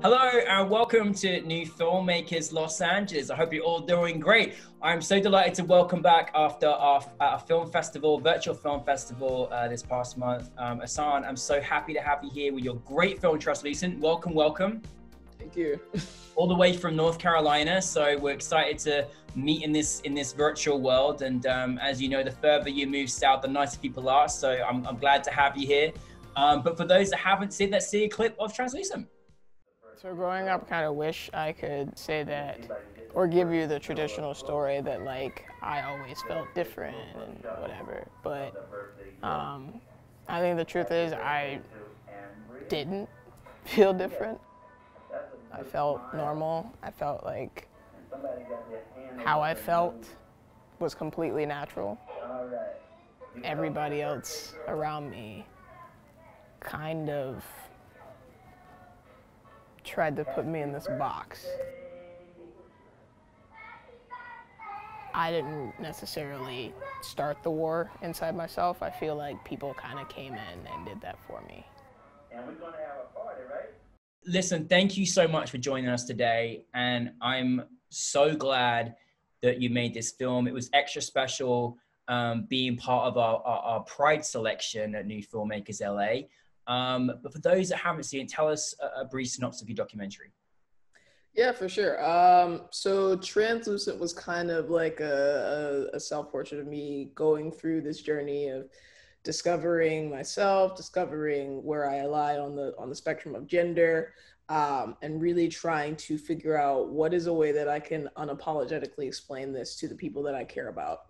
Hello and welcome to New Filmmakers Los Angeles. I hope you're all doing great. I'm so delighted to welcome back after our film festival, virtual film festival this past month. Azzan, I'm so happy to have you here with your great film translucent. Welcome, welcome. Thank you. All the way from North Carolina. So we're excited to meet in this virtual world. And as you know, the further you move south, the nicer people are. So I'm glad to have you here. But for those that haven't seen, let's see a clip of Translucent. So growing up, kind of wish I could say that, or give you the traditional story that like I always felt different and whatever. But I think the truth is I didn't feel different. I felt normal. I felt like how I felt was completely natural. Everybody else around me kind of tried to put me in this box. I didn't necessarily start the war inside myself. I feel like people kind of came in and did that for me. And we're gonna have a party, right? Listen, thank you so much for joining us today. And I'm so glad that you made this film. It was extra special being part of our Pride selection at New Filmmakers LA. But for those that haven't seen it, tell us a brief synopsis of your documentary. Yeah, for sure. So Translucent was kind of like a self-portrait of me going through this journey of discovering myself, discovering where I lie on the spectrum of gender, and really trying to figure out what is a way that I can unapologetically explain this to the people that I care about.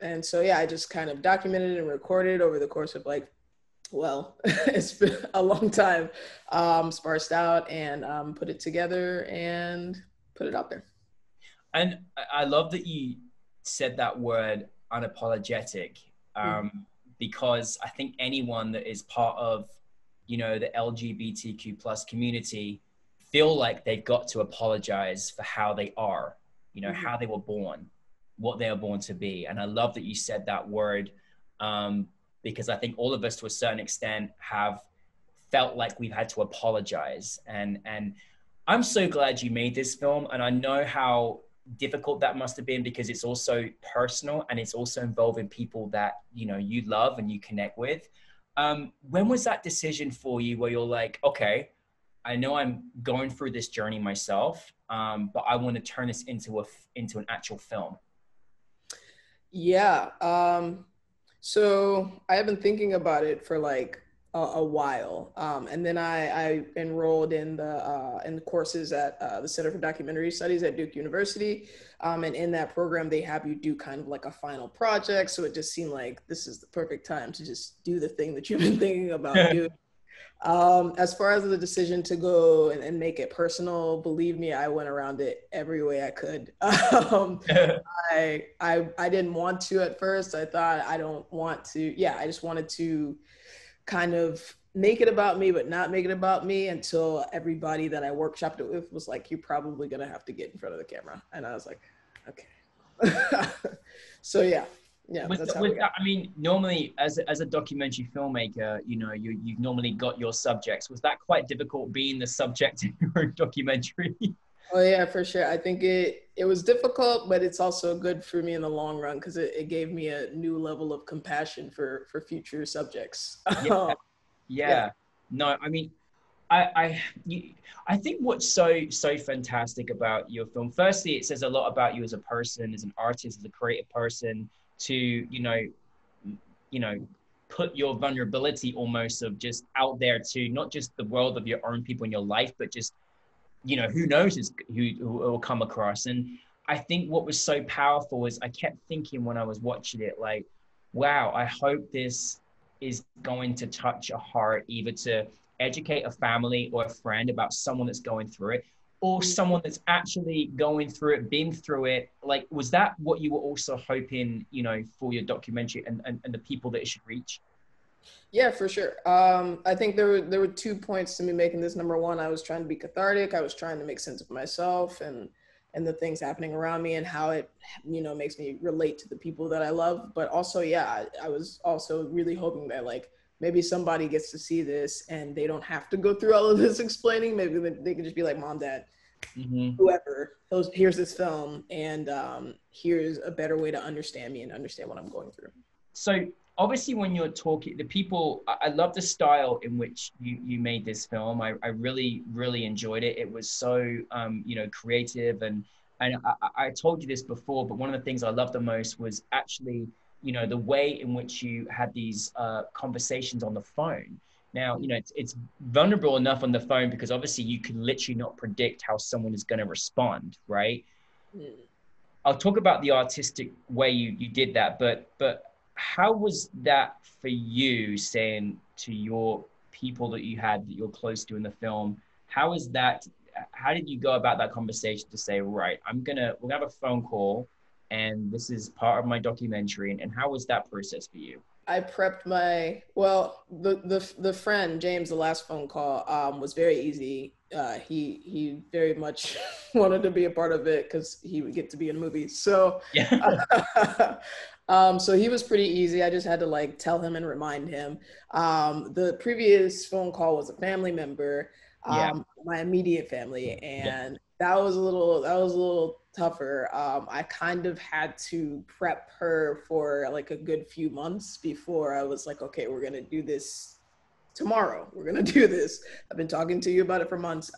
And so I just kind of documented and recorded over the course of it's been a long time, sparsed out and put it together and put it out there. And I love that you said that word unapologetic, because I think anyone that is part of, the LGBTQ plus community feel like they've got to apologize for how they are, how they were born, what they are born to be. And I love that you said that word, because I think all of us to a certain extent have felt like we've had to apologize. And I'm so glad you made this film. And I know how difficult that must have been, because it's also personal and it's also involving people that, you love and you connect with. When was that decision for you where you're like, okay, I know I'm going through this journey myself, but I want to turn this into an actual film? Yeah. So I have been thinking about it for like a while, and then I enrolled in the courses at the Center for Documentary Studies at Duke University, and in that program they have you do kind of like a final project. So it just seemed like this is the perfect time to just do the thing that you've been thinking about doing. As far as the decision to go and make it personal, believe me, I went around it every way I could. I didn't want to at first. I thought I don't want to. I just wanted to kind of make it about me, but not make it about me, until everybody that I workshopped it with was like, you're probably going to have to get in front of the camera. And I was like, okay. So yeah. I mean, normally as a documentary filmmaker, you've normally got your subjects. Was that quite difficult being the subject in your own documentary? Oh yeah, for sure. I think it was difficult, but it's also good for me in the long run, because it gave me a new level of compassion for future subjects. Yeah. No, I mean, I think what's so fantastic about your film, firstly, it says a lot about you as a person, as an artist, as a creative person, to put your vulnerability almost of just out there to not just the world of your own people in your life, but just who knows who will come across. And I think what was so powerful is I kept thinking when I was watching it, like, wow, I hope this is going to touch a heart, either to educate a family or a friend about someone that's going through it, or someone that's actually going through it, been through it. Like, was that what you were also hoping, for your documentary and the people that it should reach? Yeah, for sure. I think there were 2 points to me making this. Number one, I was trying to be cathartic. I was trying to make sense of myself and the things happening around me and how it, makes me relate to the people that I love. But also, I was also really hoping that like maybe somebody gets to see this and they don't have to go through all of this explaining. Maybe they can just be like, mom, dad, whoever, here's this film, and here's a better way to understand me and understand what I'm going through. So obviously when you're talking, the people, I love the style in which you made this film. I really, really enjoyed it. It was so, you know, creative. And I told you this before, but one of the things I loved the most was actually, you know, the way in which you had these conversations on the phone. Now, you know, it's vulnerable enough on the phone because obviously you can literally not predict how someone is going to respond, right? I'll talk about the artistic way you did that, but how was that for you, saying to your people that you had that you're close to in the film? How did you go about that conversation to say, right, we're gonna have a phone call and this is part of my documentary, and how was that process for you? I prepped the friend James, the last phone call was very easy. He very much wanted to be a part of it because he would get to be in a movie. So Yeah. so he was pretty easy. I just had to like tell him and remind him. The previous phone call was a family member, my immediate family, and that was a little tougher. I kind of had to prep her for like a good few months before I was like, okay, we're gonna do this tomorrow. We're gonna do this. I've been talking to you about it for months.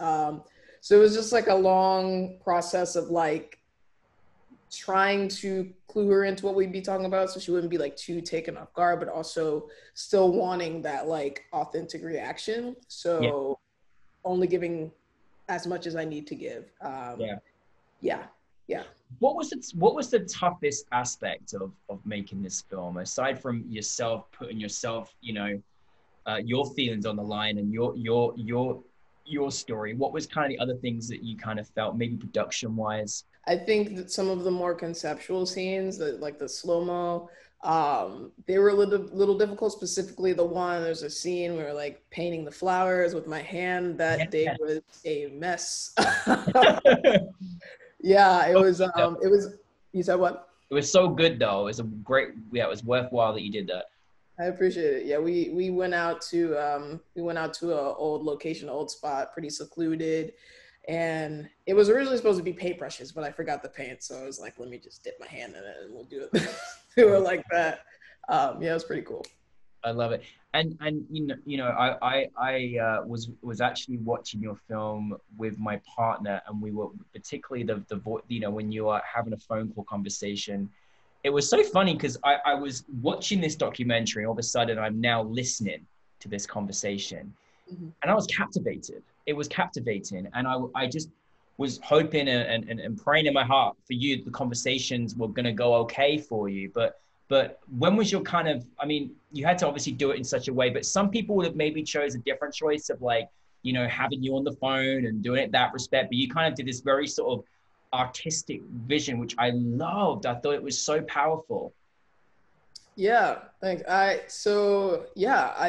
So it was just like a long process of like trying to clue her into what we'd be talking about so she wouldn't be like too taken off guard, but also still wanting that like authentic reaction. So only giving as much as I need to give. Yeah. What was the toughest aspect of making this film, aside from yourself putting yourself, you know, your feelings on the line and your story? What was kind of the other things that you kind of felt, maybe production wise? I think that some of the more conceptual scenes, like the slow-mo, they were a little difficult. Specifically, there's a scene where like painting the flowers with my hand. That day was a mess. Yeah, it was. You said what? It was so good though. It was it was worthwhile that you did that. I appreciate it. Yeah, we went out to an old location, old spot, pretty secluded. And it was originally supposed to be paintbrushes, but I forgot the paint. So I was like, let me just dip my hand in it and we'll do it. Do it like that. Yeah, it was pretty cool. I love it. And I was actually watching your film with my partner, and we were particularly when you are having a phone call conversation. It was so funny because I was watching this documentary, and all of a sudden I'm now listening to this conversation, and I was captivated. It was captivating, and I just was hoping and praying in my heart for you the conversations were going to go okay for you. But when was your kind of, I mean, you had to obviously do it in such a way, but some people would have maybe chose a different choice of like, you know, having you on the phone and doing it that respect. But you kind of did this very sort of artistic vision, which I loved. I thought it was so powerful. Yeah, thanks. I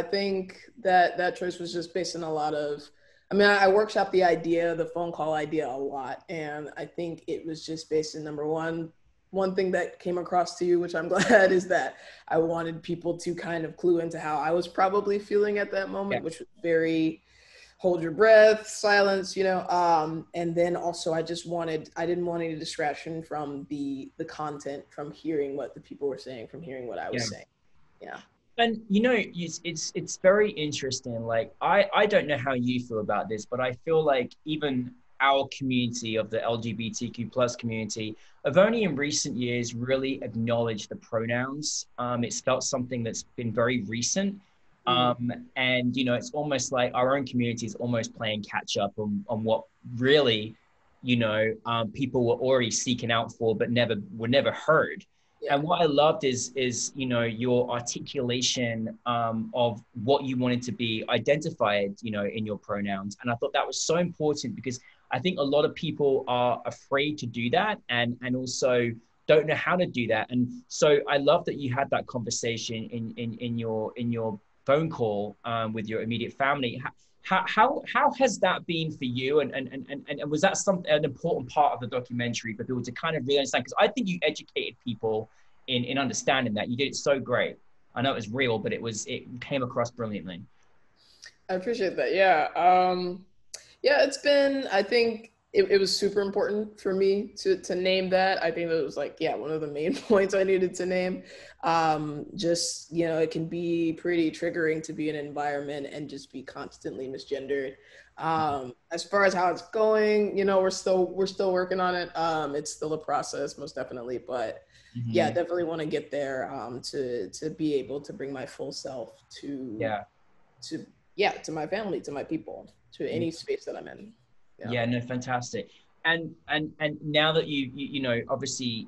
think that choice was just based on a lot of, I mean, I workshopped the phone call idea a lot. And I think it was just based in number one thing that came across to you, which I'm glad, is that I wanted people to kind of clue into how I was probably feeling at that moment, which was very hold your breath, silence, you know. And then also I didn't want any distraction from the content, from hearing what the people were saying, from hearing what I was saying. Yeah. And you know, it's very interesting. Like I don't know how you feel about this, but I feel like even our community of the LGBTQ plus community have only in recent years really acknowledged the pronouns. It's felt something that's been very recent. And you know, it's almost like our own community is almost playing catch up on what really, you know, people were already seeking out for, but were never heard. Yeah. And what I loved is, you know, your articulation of what you wanted to be identified, you know, in your pronouns. And I thought that was so important because I think a lot of people are afraid to do that and also don't know how to do that. And so I love that you had that conversation in your phone call with your immediate family. How has that been for you? And was that an important part of the documentary for people to kind of really understand? Because I think you educated people in understanding that. You did it so great. I know it was real, but it came across brilliantly. I appreciate that. Yeah. Yeah, it's been, I think it was super important for me to name that. I think that was like, yeah, one of the main points I needed to name. Just, you know, it can be pretty triggering to be in an environment and just be constantly misgendered. As far as how it's going, you know, we're still working on it. It's still a process, most definitely, but yeah, Hmm. definitely want to get there, to be able to bring my full self Yeah. to yeah, to my family, to my people, to any space that I'm in. Yeah. Yeah, no, fantastic. And now that you know, obviously,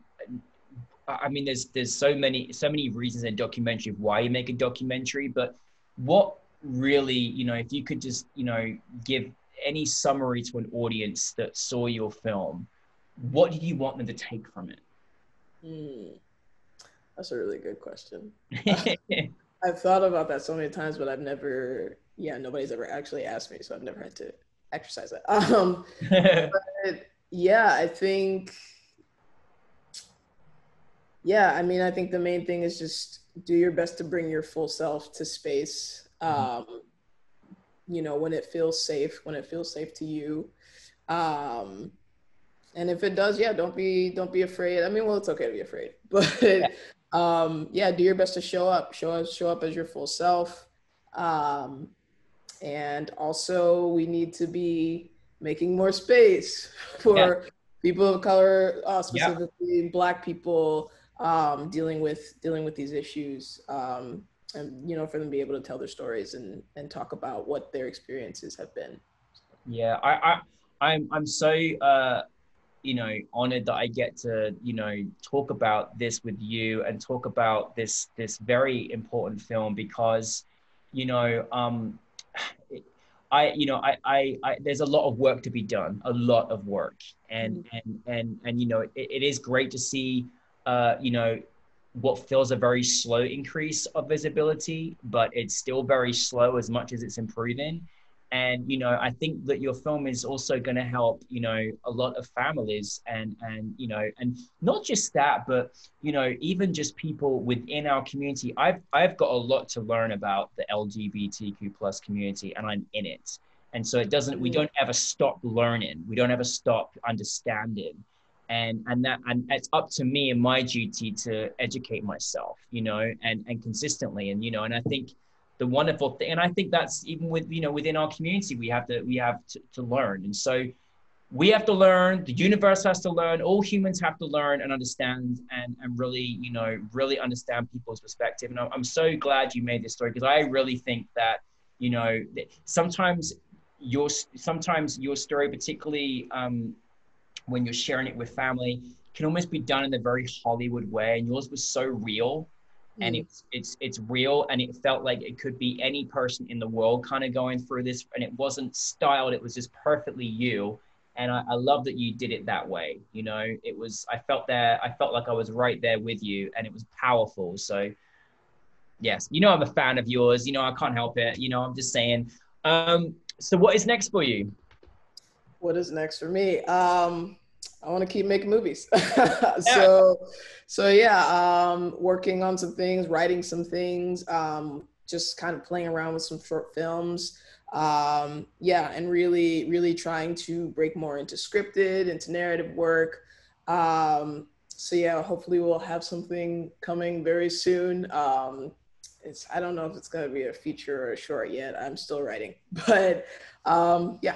I mean, there's so many reasons in a documentary of why you make a documentary, but what really, you know, if you could just, you know, give any summary to an audience that saw your film, what did you want them to take from Hmm, that's a really good question. it? I've thought about that so many times, but I've never, yeah, nobody's ever actually asked me, so I've never had to exercise that. But yeah, I think, yeah, I mean, I think the main thing is just do your best to bring your full self to space. You know, when it feels safe, when it feels safe to you. Um, and if it does, yeah, don't be afraid. I mean, well, it's okay to be afraid, but yeah, do your best to show up as your full self. Um, and also, we need to be making more space Yeah, for people of color, yeah. specifically Black people, dealing with these issues, and you know, for them to be able to tell their stories and talk about what their experiences have been. Yeah, I'm so you know, honored that I get to, you know, talk about this with you and talk about this very important film because, you know, there's a lot of work to be done, a lot of work, and you know, it is great to see, you know, what feels a very slow increase of visibility, but it's still very slow as much as it's improving. And you know, I think that your film is also going to help, you know, a lot of families, and you know, and not just that, but you know, even just people within our community. I've got a lot to learn about the LGBTQ plus community, and I'm in it. And so we don't ever stop learning, we don't ever stop understanding. And it's up to me and my duty to educate myself, you know, and consistently. And you know, and I think the wonderful thing, and I think that's even with, you know, within our community, we have to learn. And so we have to learn, the universe has to learn, all humans have to learn and understand, and really, you know, really understand people's perspective. And I'm so glad you made this story, because I really think that, you know, sometimes your story, particularly when you're sharing it with family, can almost be done in a very Hollywood way. And yours was so real, and Mm. it's real, and it felt like it could be any person in the world kind of going through this, and it wasn't styled, it was just perfectly you. And I love that you did it that way. You know, it was, I felt like I was right there with you, and it was powerful. So yes, you know, I'm a fan of yours, you know, I can't help it, you know, I'm just saying. So what is next for you? What is next for me? I want to keep making movies. Yeah. So yeah, working on some things, writing some things, just kind of playing around with some short films. Yeah, and really trying to break more into scripted, into narrative work. So yeah, hopefully we'll have something coming very soon. I don't know if it's gonna be a feature or a short yet. I'm still writing, but yeah,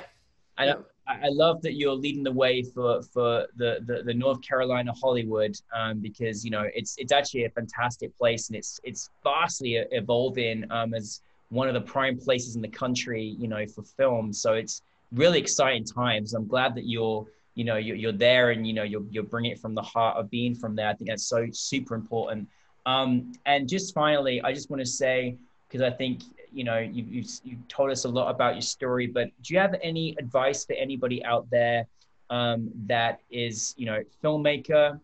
I yeah. I love that you're leading the way for the North Carolina Hollywood, because you know it's actually a fantastic place, and it's vastly evolving, as one of the prime places in the country, you know, for film. So it's really exciting times. I'm glad that you're there, and you know, you're bringing it from the heart of being from there. I think that's so super important. And just finally, I just want to say, because I think, you know, you told us a lot about your story, but do you have any advice for anybody out there, that is, you know, filmmaker,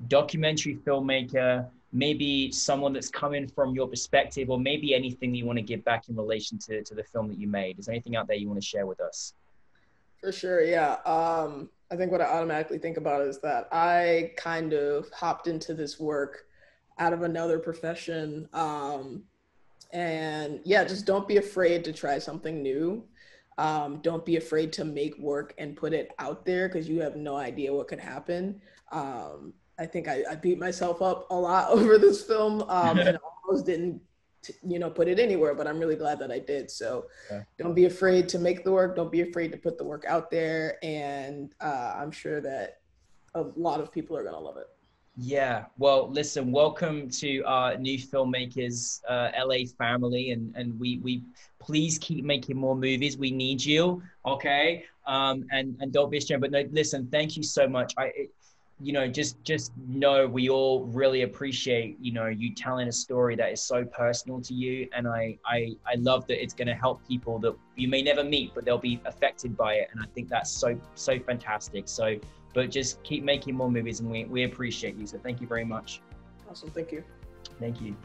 documentary filmmaker, maybe someone that's coming from your perspective, or maybe anything you want to give back in relation to the film that you made? Is there anything out there you want to share with us? For sure, yeah. I think what I automatically think about is that I kind of hopped into this work, out of another profession. And yeah, just don't be afraid to try something new. Don't be afraid to make work and put it out there because you have no idea what could happen. I think I beat myself up a lot over this film and almost didn't, put it anywhere, but I'm really glad that I did. So don't be afraid to make the work. Don't be afraid to put the work out there. And I'm sure that a lot of people are going to love it. Yeah, well, listen, welcome to our New Filmmakers LA family, and we please keep making more movies. We need you, okay? And don't be ashamed. But no, listen, thank you so much. Just know we all really appreciate you telling a story that is so personal to you, and I love that it's going to help people that you may never meet, but they'll be affected by it, and I think that's so fantastic. So. But just keep making more movies, and we appreciate you. So thank you very much. Awesome. Thank you. Thank you.